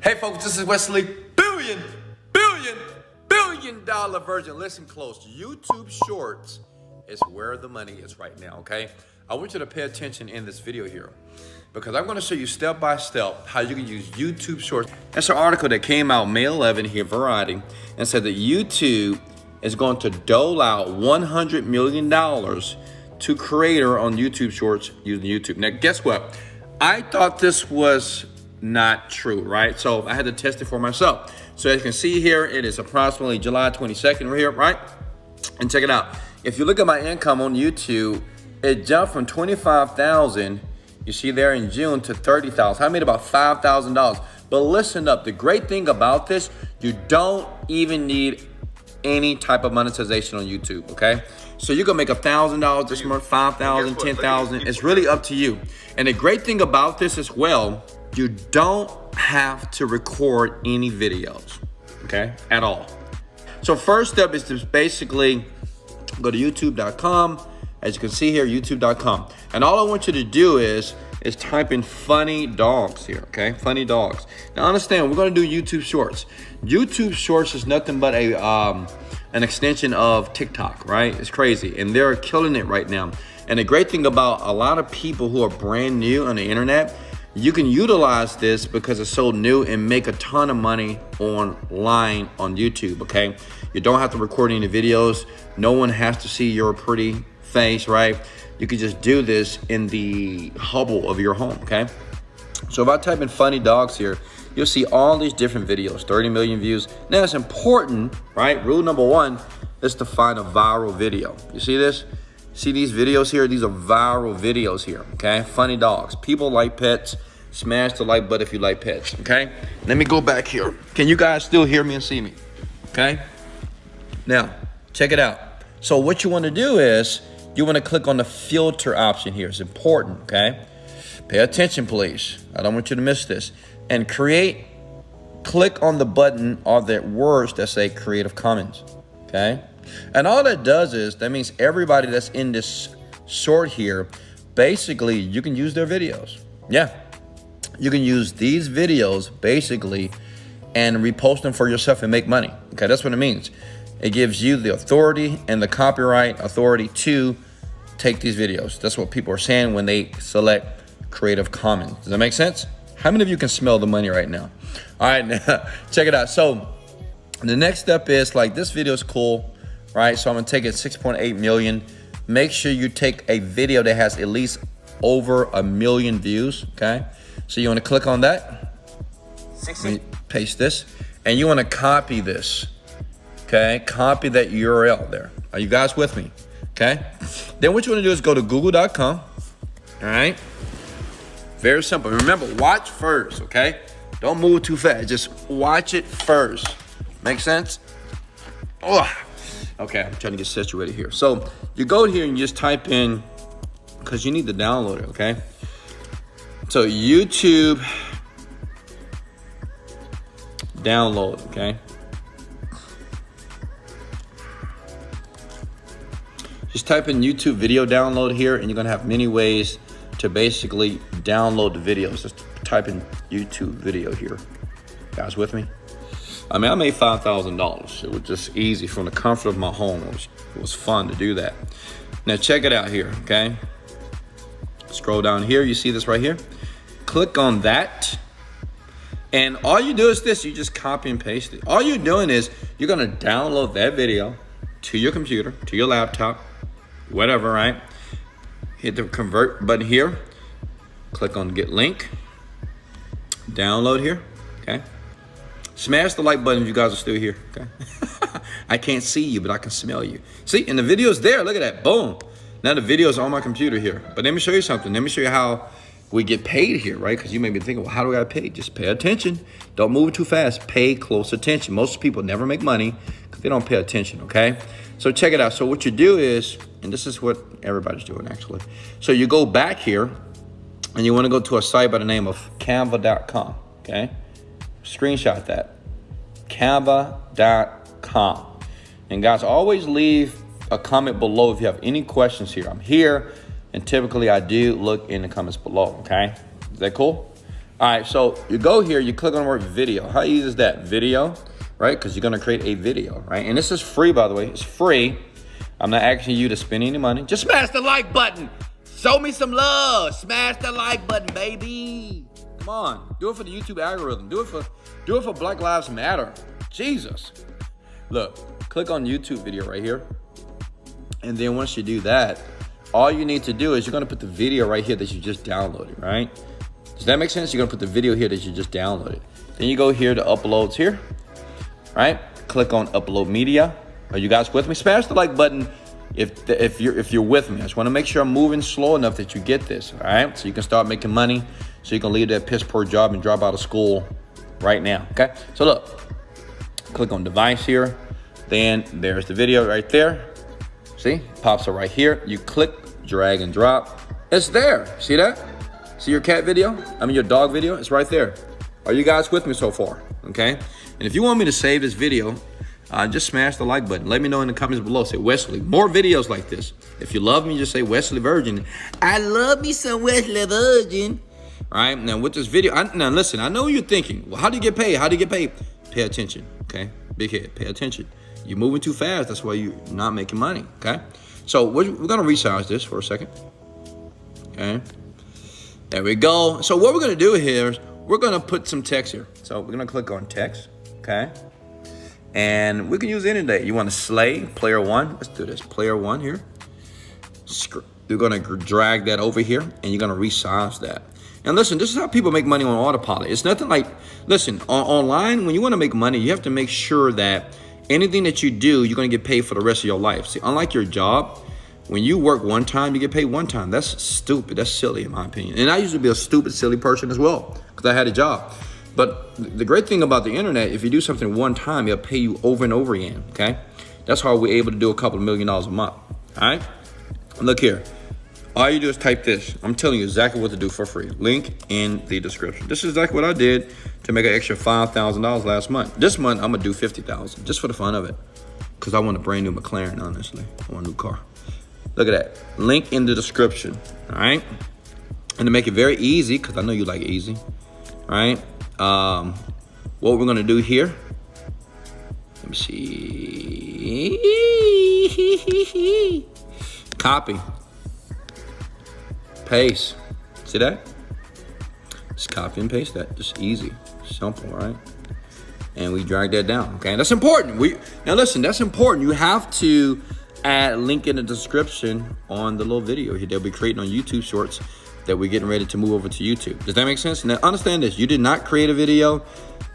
Hey folks, this is Wesley billion dollar virgin. Listen close. YouTube Shorts is where the money is right now, okay? I want you to pay attention in this video here because I'm going to show you step by step how you can use YouTube Shorts. That's an article that came out May 11 here, Variety, and said that YouTube is going to dole out $100 million to creator on YouTube Shorts using YouTube. Now, guess what? I thought this was not true, right? So I had to test it for myself. So as you can see here, it is approximately July 22nd right here, right? And check it out. If you look at my income on YouTube, it jumped from 25,000, you see there in June, to 30,000. I made about $5,000. But listen up, the great thing about this, you don't even need any type of monetization on YouTube, okay? So you can make $1,000 this month, 5,000, 10,000. It's really up to you. And the great thing about this as well, you don't have to record any videos, okay, at all. So first step is to basically go to youtube.com. As you can see here, youtube.com. And all I want you to do is type in funny dogs here, okay? Funny dogs. Now understand, we're gonna do YouTube Shorts. YouTube Shorts is nothing but an extension of TikTok, right? It's crazy, and they're killing it right now. And the great thing about a lot of people who are brand new on the internet, you can utilize this because it's so new and make a ton of money online on YouTube, okay? You don't have to record any videos. No one has to see your pretty face, right? You can just do this in the hovel of your home, okay? So if I type in funny dogs here, you'll see all these different videos, 30 million views. Now it's important, right? Rule number one is to find a viral video. You see this? See these videos here? These are viral videos here, okay? Funny dogs. People like pets. Smash the like button if you like pets, okay? Let me go back here. Can you guys still hear me and see me? Okay? Now, check it out. So what you want to do is you want to click on the filter option here. It's important, okay? Pay attention, please. I don't want you to miss this. And click on the button or the words that say Creative Commons, okay? And all that does is, that means everybody that's in this short here, basically you can use their videos. Yeah, you can use these videos basically and repost them for yourself and make money. Okay, that's what it means. It gives you the authority and the copyright authority to take these videos. That's what people are saying when they select Creative Commons. Does that make sense? How many of you can smell the money right now? All right, now, check it out. So the next step is, like, this video is cool, right? So I'm gonna take it 6.8 million. Make sure you take a video that has at least over 1 million views, okay? So you wanna click on that, paste this, and you wanna copy this, okay? Copy that URL there. Are you guys with me, okay? Then what you wanna do is go to google.com, all right? Very simple. Remember, watch first, okay? Don't move too fast, just watch it first. Make sense? Oh. Okay, I'm trying to get situated here. So you go here and you just type in, because you need to download it, okay? So YouTube download, okay? Just type in YouTube video download here, and you're gonna have many ways to basically download the videos. Just type in YouTube video here. Guys with me? I mean, I made $5,000. It was just easy from the comfort of my home. It was fun to do that. Now check it out here, okay? Scroll down here, you see this right here? Click on that. And all you do is this, you just copy and paste it. All you're doing is you're gonna download that video to your computer, to your laptop, whatever, right? Hit the convert button here. Click on get link. Download here, okay? Smash the like button if you guys are still here, okay? I can't see you, but I can smell you. See, and the video's there, look at that, boom. Now the video's on my computer here. But let me show you something. Let me show you how we get paid here, right? Because you may be thinking, well, how do I get paid? Just pay attention. Don't move too fast, pay close attention. Most people never make money because they don't pay attention, okay? So check it out. So what you do is, and this is what everybody's doing actually. So you go back here and you wanna go to a site by the name of canva.com, okay? Screenshot that, canva.com. And guys, always leave a comment below if you have any questions here. I'm here, and typically I do look in the comments below, okay? Is that cool? All right, so you go here, you click on the word video. How easy is that? Video, right? Because you're gonna create a video, right? And this is free, by the way. It's free. I'm not asking you to spend any money. Just smash the like button. Show me some love. Smash the like button, baby. Come on, do it for the YouTube algorithm. Do it for Black Lives Matter. Jesus. Look, click on YouTube video right here. And then once you do that, all you need to do is you're gonna put the video right here that you just downloaded, right? Does that make sense? You're gonna put the video here that you just downloaded. Then you go here to uploads here, right? Click on upload media. Are you guys with me? Smash the like button if you're with me. I just wanna make sure I'm moving slow enough that you get this, all right? So you can start making money, so you can leave that piss poor job and drop out of school right now, okay? So look, click on device here. Then there's the video right there. See, pops up right here. You click, drag and drop. It's there, see that? See your cat video? I mean your dog video, it's right there. Are you guys with me so far, okay? And if you want me to save this video, just smash the like button. Let me know in the comments below. Say, Wesley, more videos like this. If you love me, just say Wesley Virgin. I love me some Wesley Virgin. All right, now with this video, now listen, I know you're thinking, well, how do you get paid? How do you get paid? Pay attention, okay? Big head, pay attention. You're moving too fast, that's why you're not making money, okay? So we're gonna resize this for a second, okay? There we go. So what we're gonna do here is we're gonna put some text here. So we're gonna click on text, okay? And we can use any day. You wanna slay, player one. Let's do this, player one here. You're gonna drag that over here and you're gonna resize that. And listen, this is how people make money on autopilot. It's nothing like, listen, online, when you wanna make money, you have to make sure that anything that you do, you're gonna get paid for the rest of your life. See, unlike your job, when you work one time, you get paid one time. That's stupid, that's silly in my opinion. And I used to be a stupid, silly person as well, because I had a job. But the great thing about the internet, if you do something one time, it'll pay you over and over again, okay? That's how we're able to do a couple of $1 million a month, all right? Look here, all you do is type this. I'm telling you exactly what to do for free. Link in the description. This is exactly what I did to make an extra $5,000 last month. This month, I'm gonna do $50,000 just for the fun of it. Because I want a brand new McLaren, honestly. I want a new car. Look at that. Link in the description, all right? And to make it very easy, because I know you like easy, all right? What we're gonna do here, let me see. Copy. Paste. See that? Just copy and paste that. Just easy. Simple, right? And we drag that down, okay? That's important. Now listen, that's important. You have to add a link in the description on the little video here that we're creating on YouTube Shorts that we're getting ready to move over to YouTube. Does that make sense? Now understand this, you did not create a video.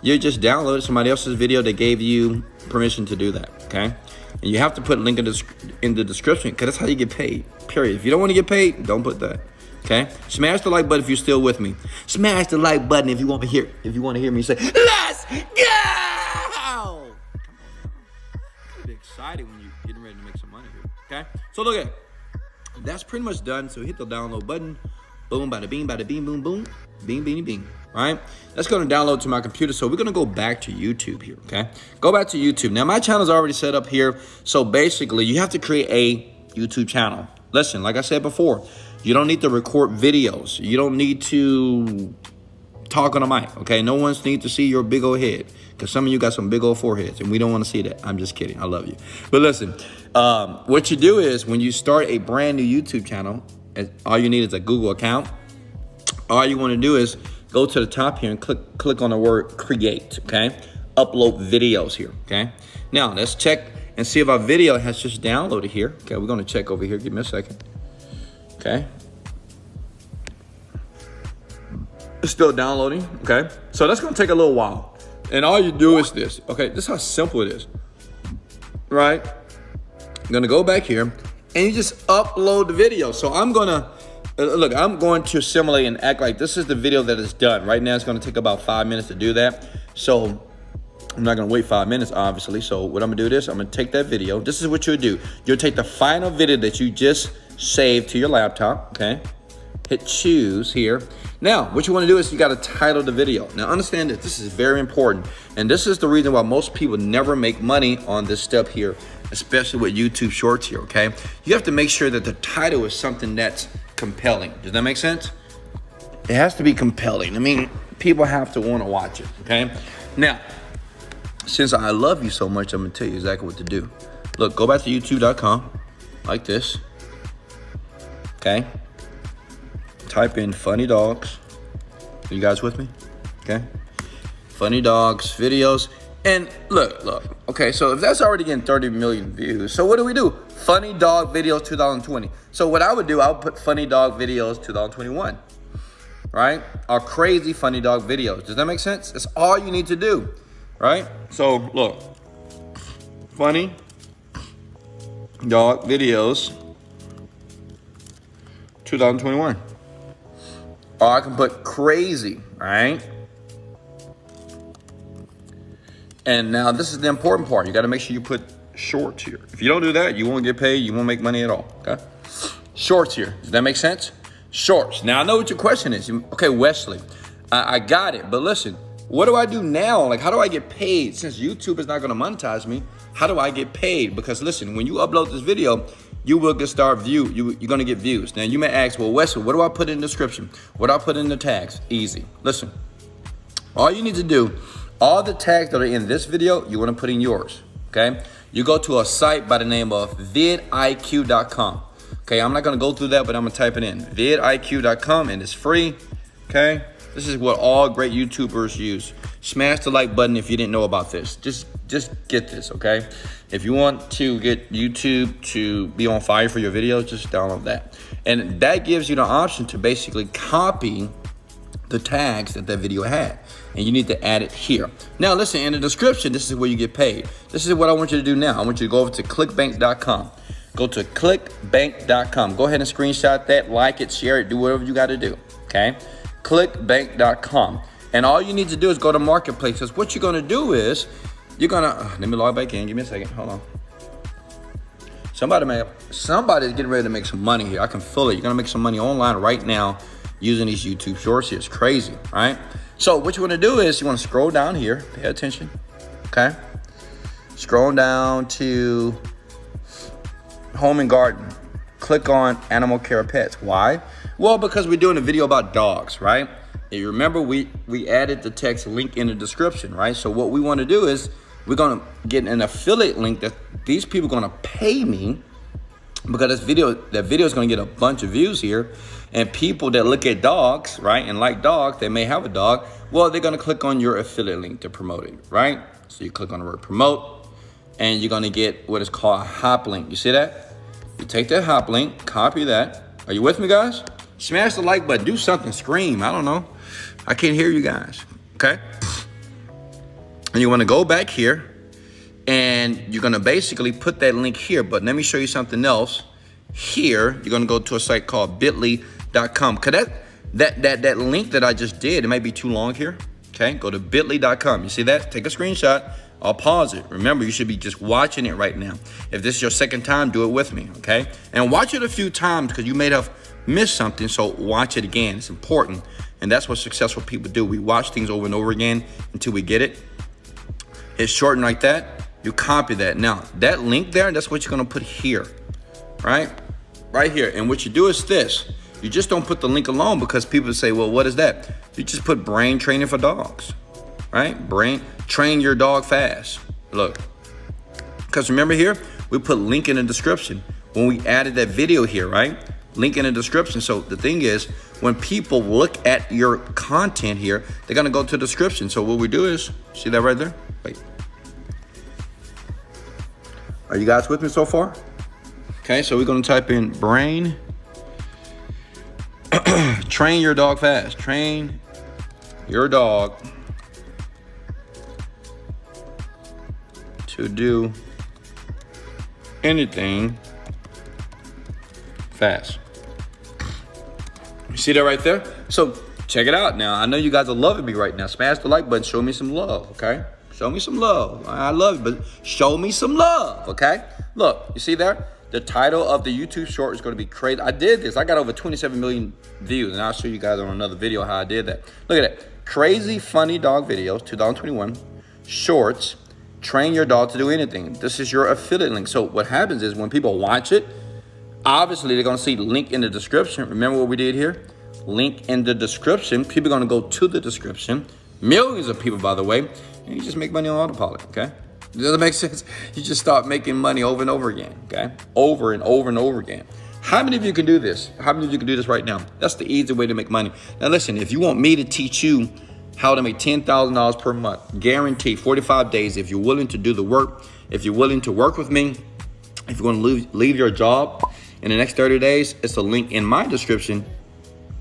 You just downloaded somebody else's video that gave you permission to do that, okay? And you have to put a link in the description because that's how you get paid, period. If you don't want to get paid, don't put that, okay? Smash the like button if you're still with me. Smash the like button if you want to hear me say, let's go! You'll be excited when you're getting ready to make some money here, okay? So look at it. That's pretty much done. So hit the download button. Boom, bada bing, boom, boom. Bing, beanie, bing. All right? That's going to download to my computer. So we're going to go back to YouTube here, okay? Go back to YouTube. Now, my channel is already set up here. So basically, you have to create a YouTube channel. Listen, like I said before, you don't need to record videos. You don't need to talk on a mic, okay? No one's need to see your big old head because some of you got some big old foreheads, and we don't want to see that. I'm just kidding. I love you. But listen, what you do is when you start a brand new YouTube channel, all you need is a Google account. All you want to do is go to the top here and click on the word create, okay? Upload videos here, okay? Now, let's check and see if our video has just downloaded here. Okay, we're going to check over here. Give me a second. Okay. It's still downloading, okay? So that's going to take a little while. And all you do is this, okay? This is how simple it is, right? I'm going to go back here and you just upload the video. So I'm going to, look, I'm going to simulate and act like this is the video that is done. Right now, it's going to take about 5 minutes to do that. So I'm not going to wait 5 minutes, obviously. So what I'm going to do is I'm going to take that video. This is what you'll do. You'll take the final video that you just saved to your laptop, okay? Hit choose here. Now, what you want to do is you got to title the video. Now, understand that this is very important. And this is the reason why most people never make money on this step here, especially with YouTube Shorts here, okay? You have to make sure that the title is something that's compelling. Does that make sense? It has to be compelling. I mean, people have to want to watch it, okay? Now, since I love you so much, I'm gonna tell you exactly what to do. Look, go back to youtube.com like this, okay? Type in funny dogs. Are you guys with me? Okay. Funny dogs videos. And look. Okay, so if that's already getting 30 million views, so what do? Funny dog videos 2020. So what I would do, I would put funny dog videos 2021, right? Or crazy funny dog videos. Does that make sense? That's all you need to do, right? So look, funny dog videos 2021. Or I can put crazy, right? And now this is the important part. You got to make sure you put shorts here. If you don't do that, you won't get paid. You won't make money at all, okay? Shorts here. Does that make sense? Shorts. Now, I know what your question is. Okay, Wesley, I got it. But listen, what do I do now? Like, how do I get paid? Since YouTube is not going to monetize me, how do I get paid? Because listen, when you upload this video, you will get you're going to get views. Now, you may ask, well, Wesley, what do I put in the description? What do I put in the tags? Easy. Listen, all you need to do, all the tags that are in this video, you want to put in yours, okay? You go to a site by the name of vidiq.com. Okay, I'm not going to go through that, but I'm going to type it in. vidiq.com, and it's free, okay? This is what all great YouTubers use. Smash the like button if you didn't know about this. Just get this, okay? If you want to get YouTube to be on fire for your videos, just download that. And that gives you the option to basically copy the tags that video had. And you need to add it here. Now listen, in the description, this is where you get paid. This is what I want you to do now. I want you to go over to clickbank.com. Go to clickbank.com. Go ahead and screenshot that, like it, share it, do whatever you got to do, okay? Clickbank.com. And all you need to do is go to Marketplace. Because what you're going to do is, you're going to, let me log back in. Give me a second. Hold on. Somebody's getting ready to make some money here. I can feel it. You're going to make some money online right now using these YouTube shorts here. It's crazy, right? So what you want to do is you want to scroll down here. Pay attention, okay? Scroll down to Home and Garden. Click on Animal Care Pets. Why? Well, because we're doing a video about dogs, right? And you remember we added the text link in the description, right? So what we want to do is we're going to get an affiliate link that these people are going to pay me, because that video is going to get a bunch of views here. And people that look at dogs, right, and like dogs, they may have a dog, well, they're going to click on your affiliate link to promote it, right? So you click on the word promote, and you're going to get what is called a hop link. You see that? You take that hop link, copy that. Are you with me, guys? Smash the like button. Do something. Scream. I don't know. I can't hear you guys, okay? And you want to go back here, and you're going to basically put that link here. But let me show you something else. Here, you're going to go to a site called bit.ly.com. Cause that link that I just did, it might be too long here. Okay, go to bit.ly.com. You see that? Take a screenshot. I'll pause it. Remember, you should be just watching it right now. If this is your second time, do it with me, okay? And watch it a few times because you may have missed something, so watch it again. It's important, and that's what successful people do. We watch things over and over again until we get it. It's shortened like that. You copy that. Now, that link there, that's what you're going to put here, right? Right here. And what you do is this. You just don't put the link alone, because people say, well, what is that? You just put brain training for dogs, right? Train your dog fast. Look, because remember here, we put link in the description when we added that video here, right? Link in the description. So the thing is, when people look at your content here, they're going to go to the description. So what we do is, see that right there? Wait. Are you guys with me so far? Okay, so we're going to type in brain. Train your dog fast. Train your dog to do anything fast. You see that right there? So check it out now. I know you guys are loving me right now. Smash the like button. Show me some love, okay? Show me some love. I love it, but show me some love, okay? Look, you see there? The title of the YouTube short is going to be crazy. I did this. I got over 27 million views, and I'll show you guys on another video how I did that. Look at that. Crazy funny dog videos, 2021. Shorts. Train your dog to do anything. This is your affiliate link. So what happens is when people watch it, obviously they're going to see the link in the description. Remember what we did here? link in the description. People are going to go to the description. Millions of people, by the way. And you just make money on autopilot, okay? Does that make sense? You just start making money over and over again, okay? Over and over and over again. How many of you can do this? How many of you can do this right now? That's the easy way to make money. Now listen, if you want me to teach you how to make $10,000 per month, guaranteed 45 days, if you're willing to do the work, if you're willing to work with me, if you're going to leave your job in the next 30 days, it's a link in my description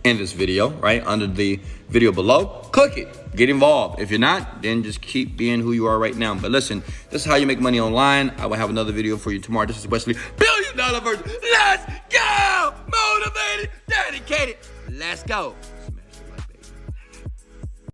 in this video, right? Under the video below. Click it. Get involved. If you're not, then just keep being who you are right now. But listen, this is how you make money online. I will have another video for you tomorrow. This is Wesley, $1 billion Virgin. Let's go! Motivated, dedicated. Let's go.